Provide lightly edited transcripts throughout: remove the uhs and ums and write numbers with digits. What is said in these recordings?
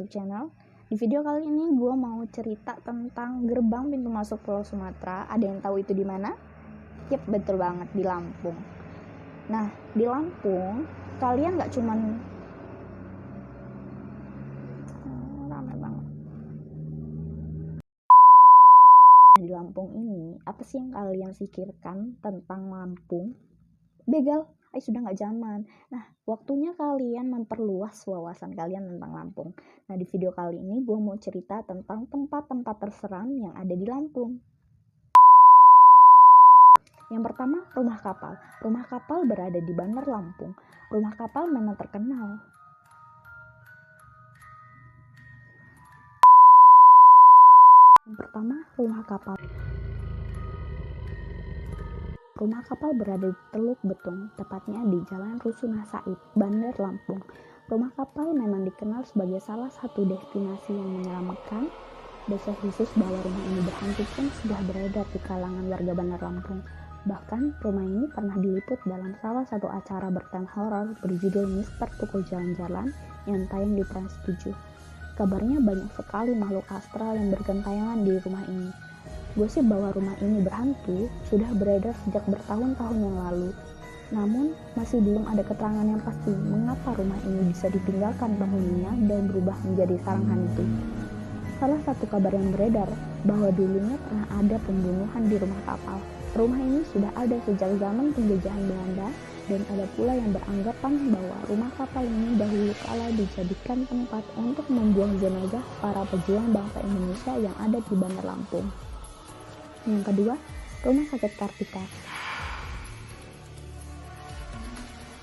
YouTube channel. Di video kali ini gue mau cerita tentang gerbang pintu masuk Pulau Sumatera. Ada yang tahu itu di mana? Yep, betul banget, di Lampung. Nah, di Lampung kalian nggak cuman rame banget. Di Lampung ini, apa sih yang kalian pikirkan tentang Lampung? Begal, sudah nggak zaman. Nah, waktunya kalian memperluas wawasan kalian tentang Lampung. Nah, di video kali ini gue mau cerita tentang tempat-tempat terseram yang ada di Lampung. Yang pertama, rumah kapal. Rumah kapal berada di Bandar Lampung. Rumah kapal memang terkenal. Yang pertama, rumah kapal. Rumah kapal berada di Teluk Betung, tepatnya di Jalan Rusunah Said, Bandar Lampung. Rumah kapal memang dikenal sebagai salah satu destinasi yang menyeramkan. Desas-desus bahwa rumah ini berhantu pun sudah beredar di kalangan warga Bandar Lampung. Bahkan, rumah ini pernah diliput dalam salah satu acara bertema horor berjudul Mister Tukul Jalan-Jalan yang tayang di Trans 7. Kabarnya banyak sekali makhluk astral yang bergentayangan di rumah ini. Gosip bahwa rumah ini berhantu sudah beredar sejak bertahun-tahun yang lalu. Namun, masih belum ada keterangan yang pasti mengapa rumah ini bisa ditinggalkan penghuninya dan berubah menjadi sarang hantu. Salah satu kabar yang beredar bahwa dulunya pernah ada pembunuhan di rumah kapal. Rumah ini sudah ada sejak zaman penjajahan Belanda, dan ada pula yang beranggapan bahwa rumah kapal ini dahulu kala dijadikan tempat untuk membuang jenazah para pejuang bangsa Indonesia yang ada di Bandar Lampung. Yang kedua, Rumah Sakit Kartika.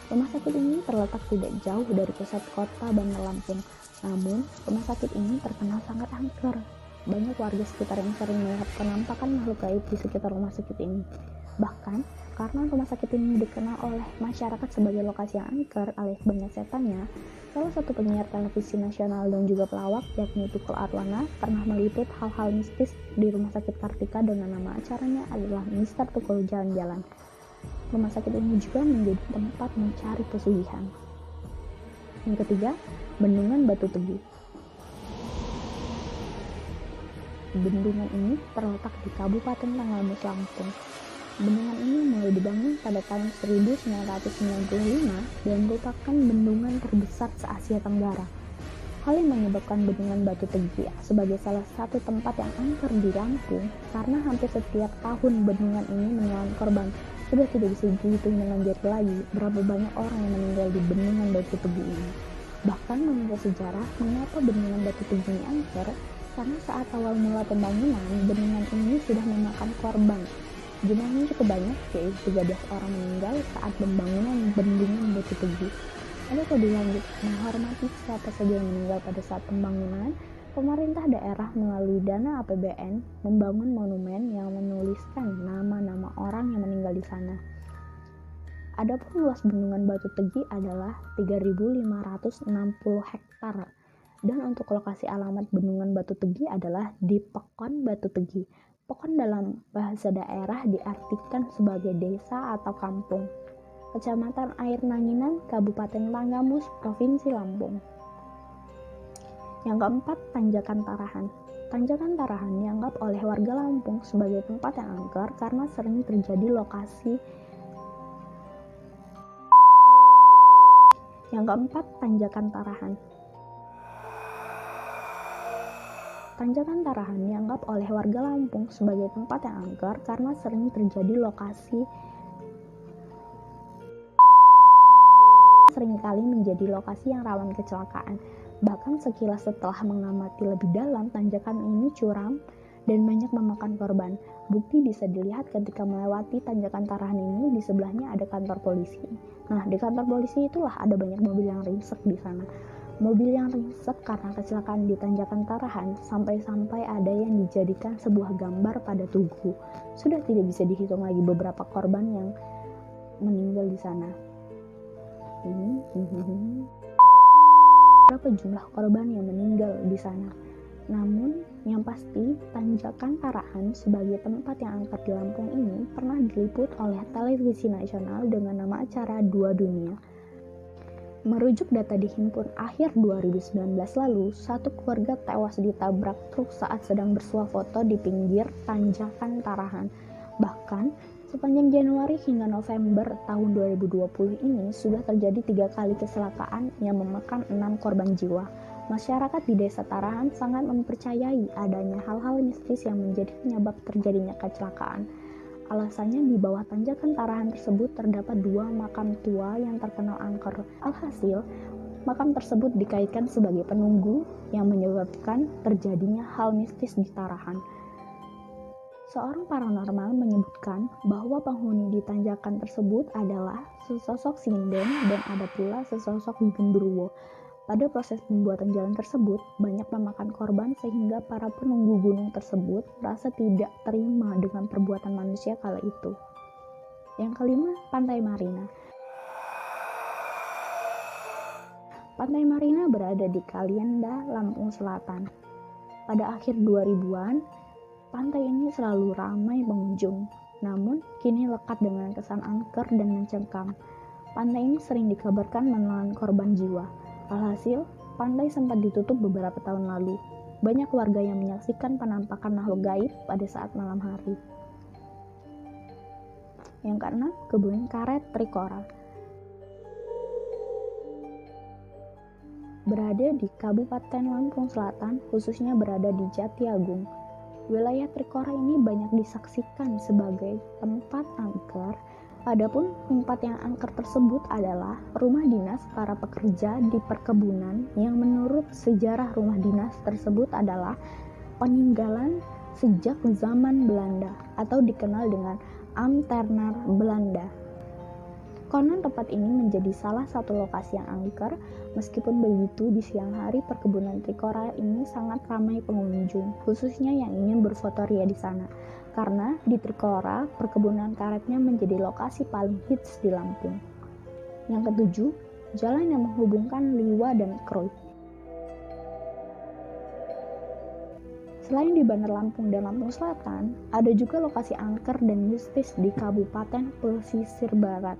Rumah sakit ini terletak tidak jauh dari pusat kota Bandar Lampung. Namun, rumah sakit ini terkenal sangat angker. Banyak warga sekitar yang sering melihat penampakan makhluk gaib di sekitar rumah sakit ini. Bahkan, karena rumah sakit ini dikenal oleh masyarakat sebagai lokasi yang angker alias banyak setannya, salah satu penyiar televisi nasional dan juga pelawak, yakni Tukul Arwana, pernah meliput hal-hal mistis di Rumah Sakit Kartika dengan nama acaranya adalah Mister Tukul Jalan-Jalan. Rumah sakit ini juga menjadi tempat mencari pesugihan. Yang ketiga, Bendungan Batu Tegi. Bendungan ini terletak di Kabupaten Tanggamus, Lampung. Bendungan ini mulai dibangun pada tahun 1995 dan merupakan bendungan terbesar se-Asia Tenggara. Hal yang menyebabkan Bendungan Batu Tegi sebagai salah satu tempat yang angker di Lampung karena hampir setiap tahun bendungan ini menelan korban. Sudah tidak bisa dihitung dengan jari lagi berapa banyak orang yang meninggal di Bendungan Batu Tegi ini. Bahkan menurut sejarah, mengapa Bendungan Batu Tegi ini angker? Karena saat awal mula pembangunan, bendungan ini sudah memakan korban. Jumlahnya cukup banyak, yaitu 13 orang meninggal saat pembangunan Bendungan Batu Tegi. Lalu lebih lanjut, menghormati siapa saja yang meninggal pada saat pembangunan, pemerintah daerah melalui dana APBN membangun monumen yang menuliskan nama-nama orang yang meninggal di sana. Adapun luas Bendungan Batu Tegi adalah 3.560 hektar. Dan untuk lokasi alamat Bendungan Batu Tegi adalah di Pekon Batu Tegi. Pekon dalam bahasa daerah diartikan sebagai desa atau kampung. Kecamatan Air Nanginan, Kabupaten Tanggamus, Provinsi Lampung. Yang keempat, Tanjakan Tarahan. Tanjakan Tarahan dianggap oleh warga Lampung sebagai tempat yang angker karena sering terjadi lokasi. Yang keempat, Tanjakan Tarahan. Tanjakan Tarahan dianggap oleh warga Lampung sebagai tempat yang angker karena sering terjadi seringkali menjadi lokasi yang rawan kecelakaan. Bahkan sekilas setelah mengamati lebih dalam, tanjakan ini curam dan banyak memakan korban. Bukti bisa dilihat ketika melewati Tanjakan Tarahan ini, di sebelahnya ada kantor polisi. Nah, di kantor polisi itulah ada banyak mobil yang ringsek di sana. Mobil yang ringsek karena kecelakaan di Tanjakan Tarahan sampai-sampai ada yang dijadikan sebuah gambar pada tugu. Sudah tidak bisa dihitung lagi beberapa korban yang meninggal di sana. Berapa jumlah korban yang meninggal di sana? Namun, yang pasti Tanjakan Tarahan sebagai tempat yang angker di Lampung ini pernah diliput oleh televisi nasional dengan nama acara Dua Dunia. Merujuk data di Himpun akhir 2019 lalu, satu keluarga tewas ditabrak truk saat sedang bersuah foto di pinggir tanjakan Tarahan. Bahkan, sepanjang Januari hingga November tahun 2020 ini sudah terjadi 3 kali kecelakaan yang memakan 6 korban jiwa. Masyarakat di Desa Tarahan sangat mempercayai adanya hal-hal mistis yang menjadi penyebab terjadinya kecelakaan. Alasannya di bawah tanjakan Tarahan tersebut terdapat 2 makam tua yang terkenal angker. Alhasil, makam tersebut dikaitkan sebagai penunggu yang menyebabkan terjadinya hal mistis di Tarahan. Seorang paranormal menyebutkan bahwa penghuni di tanjakan tersebut adalah sesosok sinden dan ada pula sesosok genderuwo. Pada proses pembuatan jalan tersebut, banyak memakan korban sehingga para penunggu gunung tersebut merasa tidak terima dengan perbuatan manusia kala itu. Yang kelima, Pantai Marina. Pantai Marina berada di Kalianda, Lampung Selatan. Pada akhir 2000-an, pantai ini selalu ramai pengunjung, namun kini lekat dengan kesan angker dan mencengkam. Pantai ini sering dikabarkan menelan korban jiwa. Alhasil, pantai sempat ditutup beberapa tahun lalu. Banyak warga yang menyaksikan penampakan makhluk gaib pada saat malam hari. Yang keenam, Kebun Karet Trikora. Berada di Kabupaten Lampung Selatan, khususnya berada di Jatiagung. Wilayah Trikora ini banyak disaksikan sebagai tempat angker. Adapun tempat yang angker tersebut adalah rumah dinas para pekerja di perkebunan yang menurut sejarah rumah dinas tersebut adalah peninggalan sejak zaman Belanda atau dikenal dengan Ambtenaar Belanda. Konon tempat ini menjadi salah satu lokasi yang angker. Meskipun begitu, di siang hari perkebunan Trikora ini sangat ramai pengunjung, khususnya yang ingin berfotoria di sana. Karena di Trikora, perkebunan karetnya menjadi lokasi paling hits di Lampung. Yang ketujuh, jalan yang menghubungkan Liwa dan Kroy. Selain di Bandar Lampung dan Lampung Selatan, ada juga lokasi angker dan mistis di Kabupaten Pesisir Barat,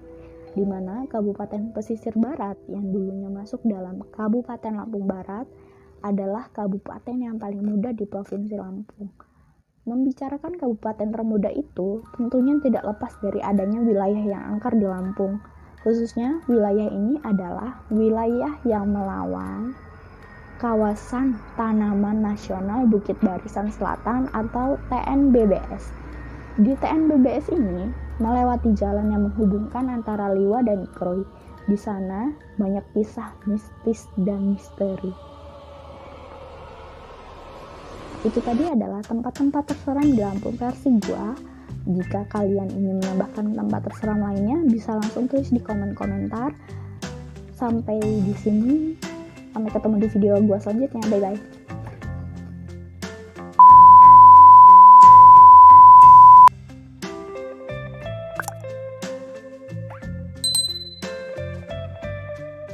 di mana Kabupaten Pesisir Barat yang dulunya masuk dalam Kabupaten Lampung Barat adalah kabupaten yang paling muda di Provinsi Lampung. Membicarakan kabupaten termuda itu tentunya tidak lepas dari adanya wilayah yang angker di Lampung. Khususnya wilayah ini adalah wilayah yang melawan kawasan Tanaman Nasional Bukit Barisan Selatan atau TNBBS. Di TNBBS ini melewati jalan yang menghubungkan antara Liwa dan Kroy. Di sana banyak kisah mistis dan misteri. Itu tadi adalah tempat-tempat terseram di Lampung versi gua. Jika kalian ingin menambahkan tempat terseram lainnya, bisa langsung tulis di komen-komentar. Sampai di sini. Sampai ketemu di video gua selanjutnya. Bye-bye.